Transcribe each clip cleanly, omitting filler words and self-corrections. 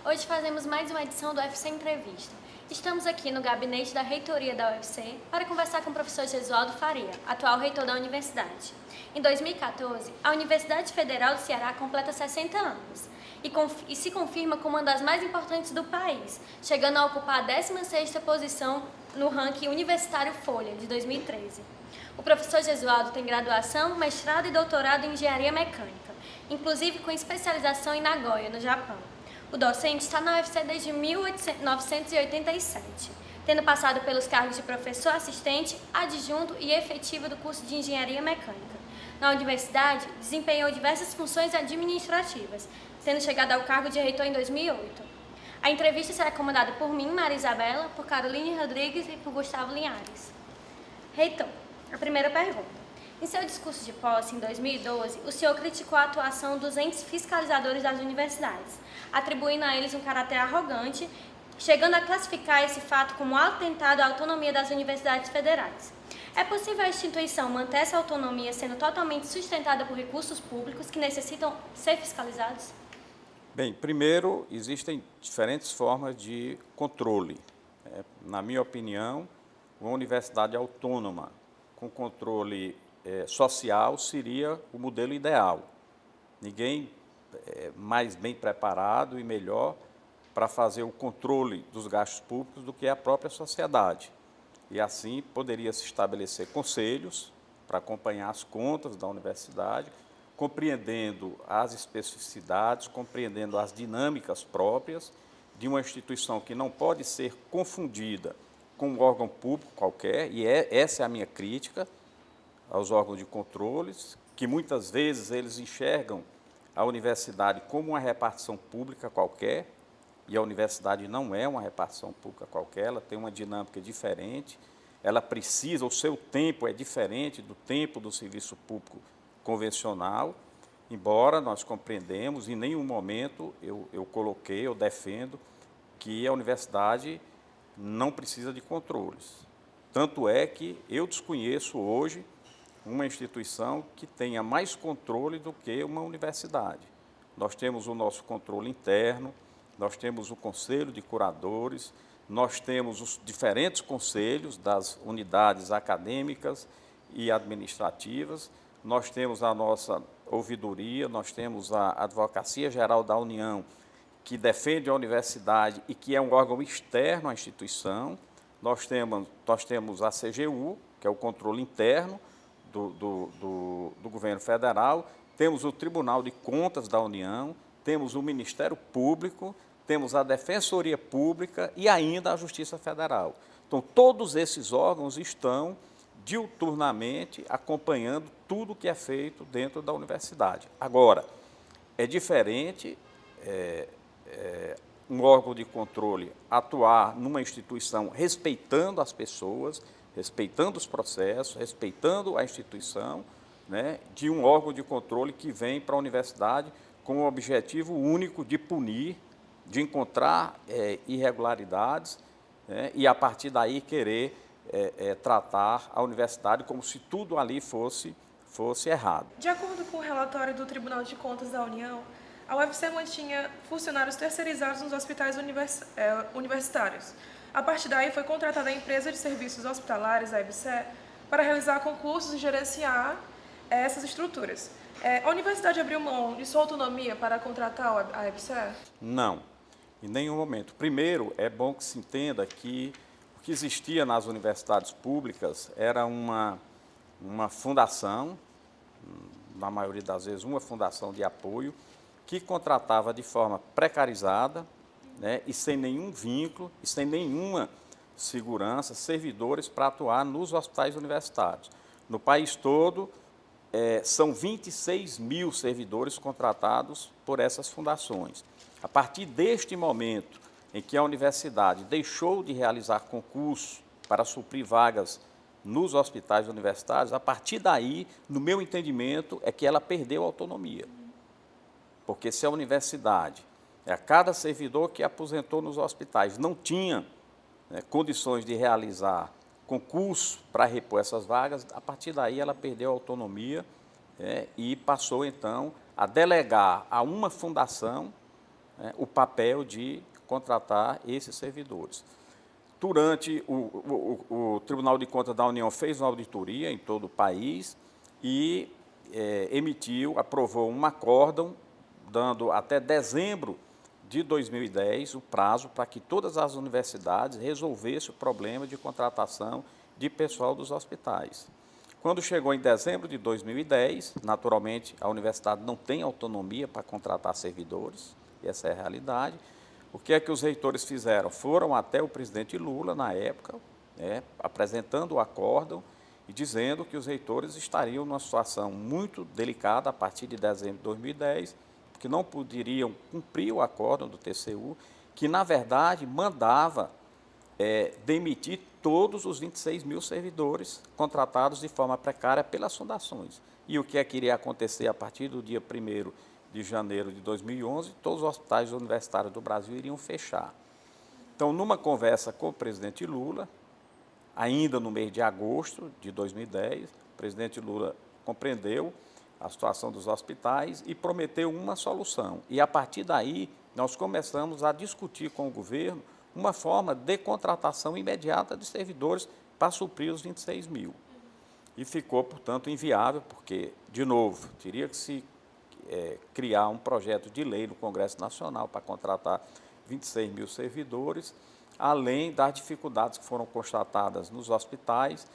Hoje fazemos mais uma edição do UFC Entrevista. Estamos aqui no gabinete da reitoria da UFC para conversar com o professor Gesualdo Faria, atual reitor da universidade. Em 2014, a Universidade Federal do Ceará completa 60 anos e se confirma como uma das mais importantes do país, chegando a ocupar a 16ª posição no ranking universitário Folha, de 2013. O professor Gesualdo tem graduação, mestrado e doutorado em engenharia mecânica, inclusive com especialização em Nagoya, no Japão. O docente está na UFC desde 1987, tendo passado pelos cargos de professor assistente, adjunto e efetivo do curso de engenharia mecânica. Na universidade, desempenhou diversas funções administrativas, tendo chegado ao cargo de reitor em 2008. A entrevista será comandada por mim, Maria Isabela, por Caroline Rodrigues e por Gustavo Linhares. Reitor, a primeira pergunta. Em seu discurso de posse, em 2012, o senhor criticou a atuação dos entes fiscalizadores das universidades, atribuindo a eles um caráter arrogante, chegando a classificar esse fato como atentado à autonomia das universidades federais. É possível a instituição manter essa autonomia sendo totalmente sustentada por recursos públicos que necessitam ser fiscalizados? Bem, primeiro, existem diferentes formas de controle. Na minha opinião, uma universidade autônoma com controle social seria o modelo ideal. Ninguém mais bem preparado e melhor para fazer o controle dos gastos públicos do que a própria sociedade. E assim poderia se estabelecer conselhos para acompanhar as contas da universidade, compreendendo as especificidades, compreendendo as dinâmicas próprias de uma instituição que não pode ser confundida com um órgão público qualquer, e essa é a minha crítica aos órgãos de controles, que muitas vezes eles enxergam a universidade como uma repartição pública qualquer, e a universidade não é uma repartição pública qualquer, ela tem uma dinâmica diferente, ela precisa, o seu tempo é diferente do tempo do serviço público convencional, embora nós compreendemos, em nenhum momento eu defendo que a universidade não precisa de controles. Tanto é que eu desconheço hoje uma instituição que tenha mais controle do que uma universidade. Nós temos o nosso controle interno, nós temos o conselho de curadores, nós temos os diferentes conselhos das unidades acadêmicas e administrativas, nós temos a nossa ouvidoria, nós temos a Advocacia Geral da União, que defende a universidade e que é um órgão externo à instituição, nós temos a CGU, que é o controle interno do governo federal, temos o Tribunal de Contas da União, temos o Ministério Público, temos a Defensoria Pública e ainda a Justiça Federal. Então, todos esses órgãos estão diuturnamente acompanhando tudo que é feito dentro da universidade. Agora, é diferente um órgão de controle atuar numa instituição respeitando as pessoas, respeitando os processos, respeitando a instituição, né, de um órgão de controle que vem para a universidade com o objetivo único de punir, de encontrar irregularidades, né, e, a partir daí, querer tratar a universidade como se tudo ali fosse errado. De acordo com o relatório do Tribunal de Contas da União, a UFC mantinha funcionários terceirizados nos hospitais universitários. A partir daí, foi contratada a empresa de serviços hospitalares, a EBSER, para realizar concursos e gerenciar essas estruturas. A universidade abriu mão de sua autonomia para contratar a EBSER? Não, em nenhum momento. Primeiro, é bom que se entenda que o que existia nas universidades públicas era uma fundação, na maioria das vezes uma fundação de apoio, que contratava de forma precarizada, né, e sem nenhum vínculo e sem nenhuma segurança, servidores para atuar nos hospitais universitários. No país todo, são 26 mil servidores contratados por essas fundações. A partir deste momento em que a universidade deixou de realizar concursos para suprir vagas nos hospitais universitários, a partir daí, no meu entendimento, é que ela perdeu a autonomia. Porque se a universidade, a cada servidor que aposentou nos hospitais, não tinha condições de realizar concurso para repor essas vagas, a partir daí ela perdeu a autonomia e passou, então, a delegar a uma fundação né, o papel de contratar esses servidores. Durante o Tribunal de Contas da União fez uma auditoria em todo o país e aprovou um acórdão, dando até dezembro de 2010 o prazo para que todas as universidades resolvessem o problema de contratação de pessoal dos hospitais. Quando chegou em dezembro de 2010, naturalmente a universidade não tem autonomia para contratar servidores, e essa é a realidade. O que é que os reitores fizeram? Foram até o presidente Lula, na época, apresentando o acórdão e dizendo que os reitores estariam numa situação muito delicada a partir de dezembro de 2010, porque não poderiam cumprir o acórdão do TCU, que, na verdade, mandava demitir todos os 26 mil servidores contratados de forma precária pelas fundações. E o que é que iria acontecer a partir do dia 1º de janeiro de 2011, todos os hospitais universitários do Brasil iriam fechar. Então, numa conversa com o presidente Lula, ainda no mês de agosto de 2010, o presidente Lula compreendeu a situação dos hospitais e prometeu uma solução. E, a partir daí, nós começamos a discutir com o governo uma forma de contratação imediata de servidores para suprir os 26 mil. E ficou, portanto, inviável, porque, de novo, teria que se criar um projeto de lei no Congresso Nacional para contratar 26 mil servidores, além das dificuldades que foram constatadas nos hospitais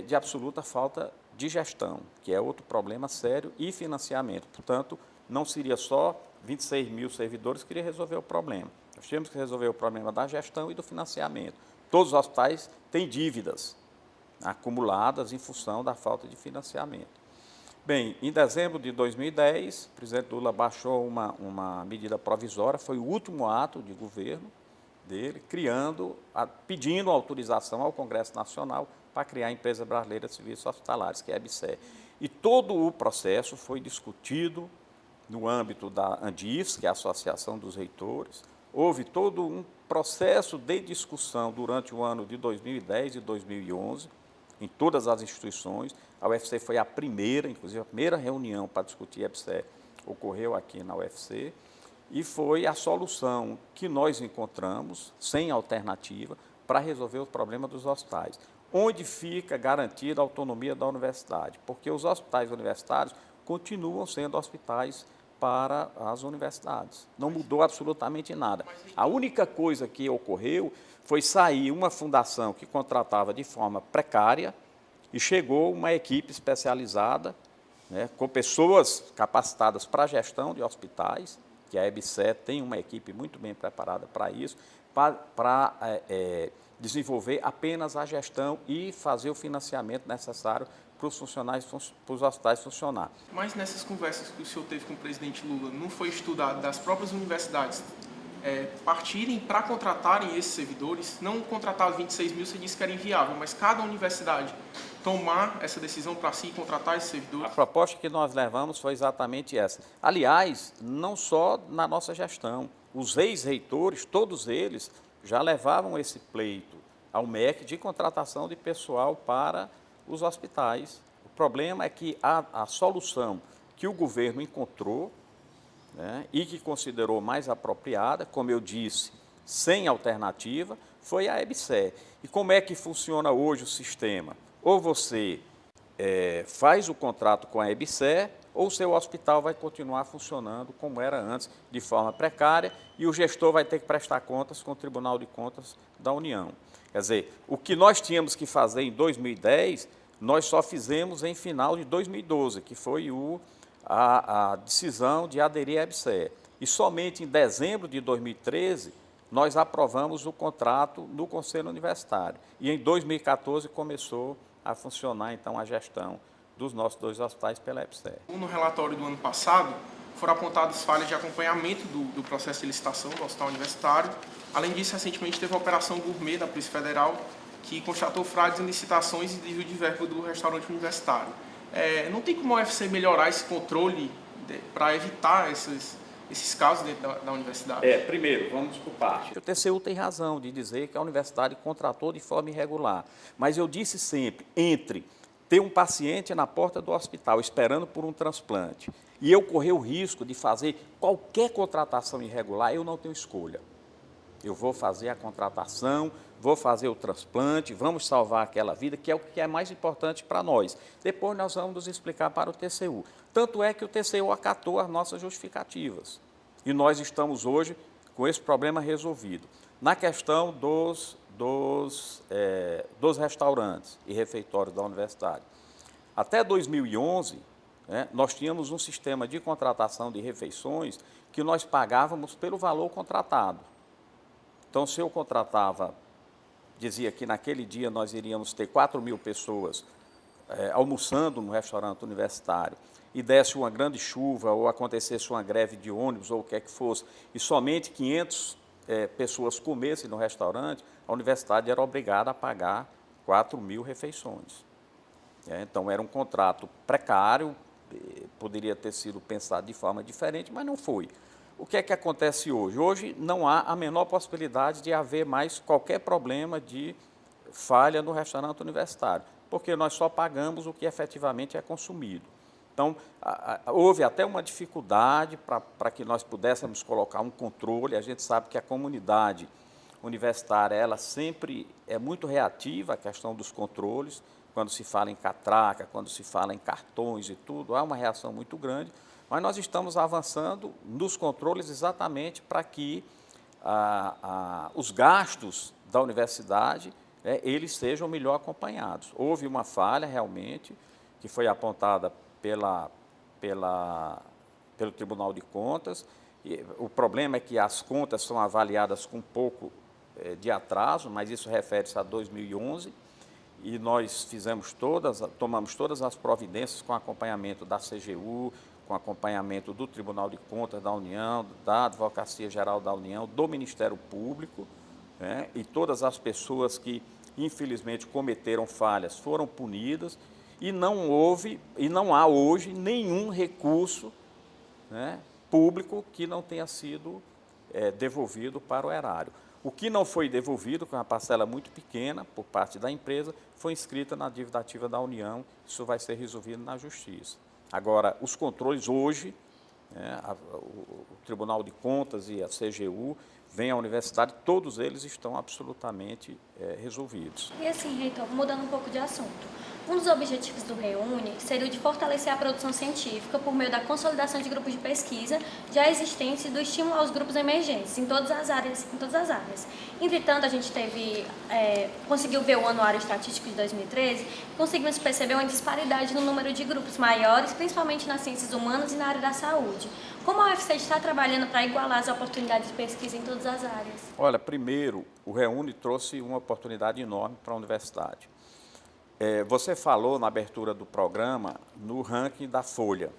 de absoluta falta de gestão, que é outro problema sério, e financiamento. Portanto, não seria só 26 mil servidores que iria resolver o problema. Nós temos que resolver o problema da gestão e do financiamento. Todos os hospitais têm dívidas acumuladas em função da falta de financiamento. Bem, em dezembro de 2010, o presidente Lula baixou uma medida provisória, foi o último ato de governo dele, pedindo autorização ao Congresso Nacional para criar a Empresa Brasileira de Serviços Hospitalares, que é a EBSER. E todo o processo foi discutido no âmbito da ANDIFES, que é a Associação dos Reitores. Houve todo um processo de discussão durante o ano de 2010 e 2011, em todas as instituições. A UFC foi a primeira, inclusive a primeira reunião para discutir a EBSER ocorreu aqui na UFC, e foi a solução que nós encontramos, sem alternativa, para resolver o problema dos hospitais. Onde fica garantida a autonomia da universidade? Porque os hospitais universitários continuam sendo hospitais para as universidades. Não mudou absolutamente nada. A única coisa que ocorreu foi sair uma fundação que contratava de forma precária e chegou uma equipe especializada, né, com pessoas capacitadas para a gestão de hospitais, que a EBSER tem uma equipe muito bem preparada para isso, para desenvolver apenas a gestão e fazer o financiamento necessário para os funcionários, para os hospitais funcionar. Mas nessas conversas que o senhor teve com o presidente Lula, não foi estudado das próprias universidades partirem para contratarem esses servidores? Não contratar 26 mil, você disse que era inviável, mas cada universidade tomar essa decisão para si e contratar esses servidores? A proposta que nós levamos foi exatamente essa. Aliás, não só na nossa gestão, os ex-reitores, todos eles, já levavam esse pleito ao MEC de contratação de pessoal para os hospitais. O problema é que a solução que o governo encontrou, né, e que considerou mais apropriada, como eu disse, sem alternativa, foi a EBSER. E como é que funciona hoje o sistema? Ou você faz o contrato com a EBSER, ou o seu hospital vai continuar funcionando como era antes, de forma precária, e o gestor vai ter que prestar contas com o Tribunal de Contas da União. Quer dizer, o que nós tínhamos que fazer em 2010, nós só fizemos em final de 2012, que foi a decisão de aderir à EBSER. E somente em dezembro de 2013, nós aprovamos o contrato no Conselho Universitário. E em 2014 começou a funcionar, então, a gestão dos nossos 2 hospitais pela EBSER. No relatório do ano passado, foram apontadas falhas de acompanhamento do processo de licitação do hospital universitário. Além disso, recentemente teve a Operação Gourmet da Polícia Federal, que constatou fraudes em licitações e desvio de verba do restaurante universitário. Não tem como a UFC melhorar esse controle para evitar esses casos dentro da universidade? Primeiro, vamos por parte. O TCU tem razão de dizer que a universidade contratou de forma irregular, mas eu disse sempre, entre ter um paciente na porta do hospital esperando por um transplante e eu correr o risco de fazer qualquer contratação irregular, eu não tenho escolha. Eu vou fazer a contratação, vou fazer o transplante, vamos salvar aquela vida, que é o que é mais importante para nós. Depois nós vamos nos explicar para o TCU. Tanto é que o TCU acatou as nossas justificativas. E nós estamos hoje com esse problema resolvido. Na questão dos restaurantes e refeitórios da universidade. Até 2011, nós tínhamos um sistema de contratação de refeições que nós pagávamos pelo valor contratado. Então, se eu contratava, dizia que naquele dia nós iríamos ter 4.000 pessoas almoçando no restaurante universitário, e desse uma grande chuva, ou acontecesse uma greve de ônibus, ou o que é que fosse, e somente 500 pessoas comessem no restaurante, a universidade era obrigada a pagar 4.000 refeições. Então, era um contrato precário, poderia ter sido pensado de forma diferente, mas não foi. O que é que acontece hoje? Hoje não há a menor possibilidade de haver mais qualquer problema de falha no restaurante universitário, porque nós só pagamos o que efetivamente é consumido. Então, houve até uma dificuldade para que nós pudéssemos colocar um controle. A gente sabe que a comunidade universitária, ela sempre é muito reativa à questão dos controles, quando se fala em catraca, quando se fala em cartões e tudo, há uma reação muito grande, mas nós estamos avançando nos controles exatamente para que os gastos da universidade, eles sejam melhor acompanhados. Houve uma falha, realmente, que foi apontada pelo Tribunal de Contas. E o problema é que as contas são avaliadas com um pouco de atraso, mas isso refere-se a 2011, e nós tomamos todas as providências com acompanhamento da CGU, com acompanhamento do Tribunal de Contas da União, da Advocacia Geral da União, do Ministério Público, e todas as pessoas que, infelizmente, cometeram falhas foram punidas, e não há hoje nenhum recurso público que não tenha sido devolvido para o erário. O que não foi devolvido, com uma parcela muito pequena, por parte da empresa, foi inscrita na dívida ativa da União, isso vai ser resolvido na Justiça. Agora, os controles hoje, o Tribunal de Contas e a CGU, vem à universidade, todos eles estão absolutamente resolvidos. E assim, reitor, mudando um pouco de assunto, um dos objetivos do REUNE seria o de fortalecer a produção científica por meio da consolidação de grupos de pesquisa já existentes e do estímulo aos grupos emergentes em todas as áreas. Entretanto, a gente conseguiu ver o Anuário Estatístico de 2013, conseguimos perceber uma disparidade no número de grupos maiores, principalmente nas ciências humanas e na área da saúde. Como a UFC está trabalhando para igualar as oportunidades de pesquisa em todas as áreas? Olha, primeiro, o REUNE trouxe uma oportunidade enorme para a universidade. Você falou na abertura do programa no ranking da Folha,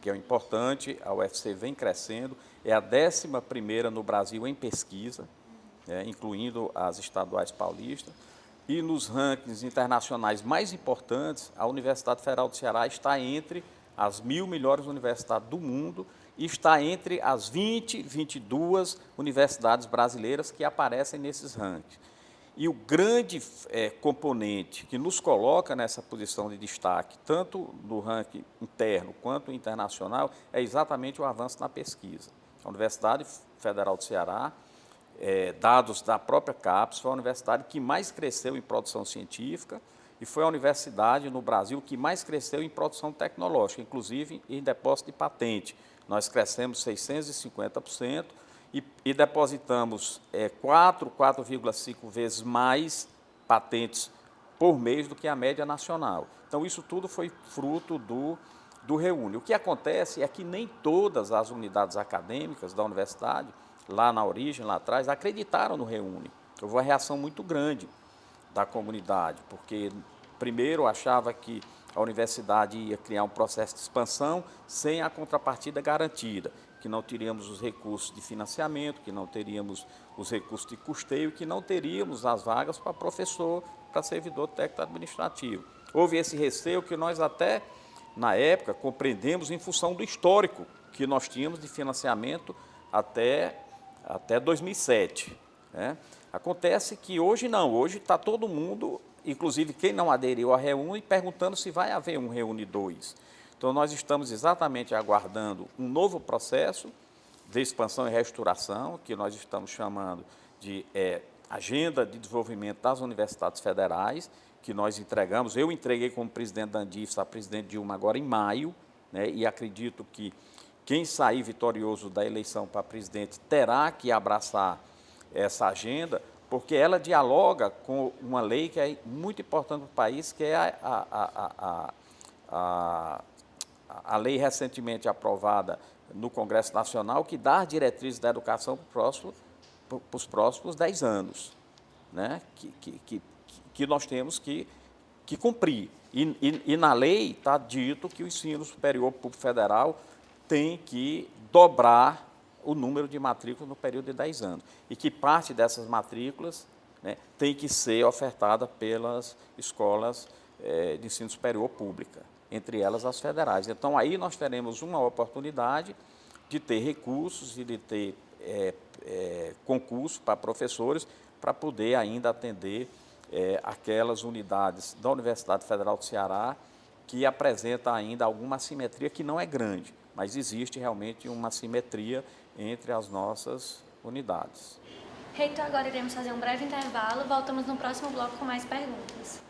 que é importante, a UFC vem crescendo, é a 11ª no Brasil em pesquisa, incluindo as estaduais paulistas, e nos rankings internacionais mais importantes, a Universidade Federal do Ceará está entre as 1.000 melhores universidades do mundo e está entre as 22 universidades brasileiras que aparecem nesses rankings. E o grande componente que nos coloca nessa posição de destaque, tanto no ranking interno quanto internacional, é exatamente o avanço na pesquisa. A Universidade Federal do Ceará, dados da própria CAPES, foi a universidade que mais cresceu em produção científica e foi a universidade no Brasil que mais cresceu em produção tecnológica, inclusive em depósito de patente. Nós crescemos 650%, e depositamos 4,5 vezes mais patentes por mês do que a média nacional. Então, isso tudo foi fruto do REUNE. O que acontece é que nem todas as unidades acadêmicas da universidade, lá na origem, lá atrás, acreditaram no REUNE. Houve uma reação muito grande da comunidade, porque, primeiro, achava que a universidade ia criar um processo de expansão sem a contrapartida garantida, que não teríamos os recursos de financiamento, que não teríamos os recursos de custeio, que não teríamos as vagas para professor, para servidor técnico administrativo. Houve esse receio que nós até, na época, compreendemos em função do histórico que nós tínhamos de financiamento até 2007. Acontece que hoje não, hoje está todo mundo inclusive quem não aderiu à Reúne, perguntando se vai haver um Reúne 2. Então, nós estamos exatamente aguardando um novo processo de expansão e reestruturação, que nós estamos chamando de Agenda de Desenvolvimento das Universidades Federais, que nós entregamos. Eu entreguei como presidente da Andifes a presidente Dilma agora em maio, né, e acredito que quem sair vitorioso da eleição para presidente terá que abraçar essa agenda, porque ela dialoga com uma lei que é muito importante para o país, que é a lei recentemente aprovada no Congresso Nacional, que dá as diretrizes da educação para os próximos 10 anos, né? que nós temos que cumprir. E na lei está dito que o ensino superior público federal tem que dobrar o número de matrículas no período de 10 anos. E que parte dessas matrículas, né, tem que ser ofertada pelas escolas de ensino superior pública, entre elas as federais. Então, aí nós teremos uma oportunidade de ter recursos e de ter concurso para professores para poder ainda atender aquelas unidades da Universidade Federal do Ceará que apresenta ainda alguma assimetria que não é grande, mas existe realmente uma assimetria entre as nossas unidades. Reitor, agora iremos fazer um breve intervalo. Voltamos no próximo bloco com mais perguntas.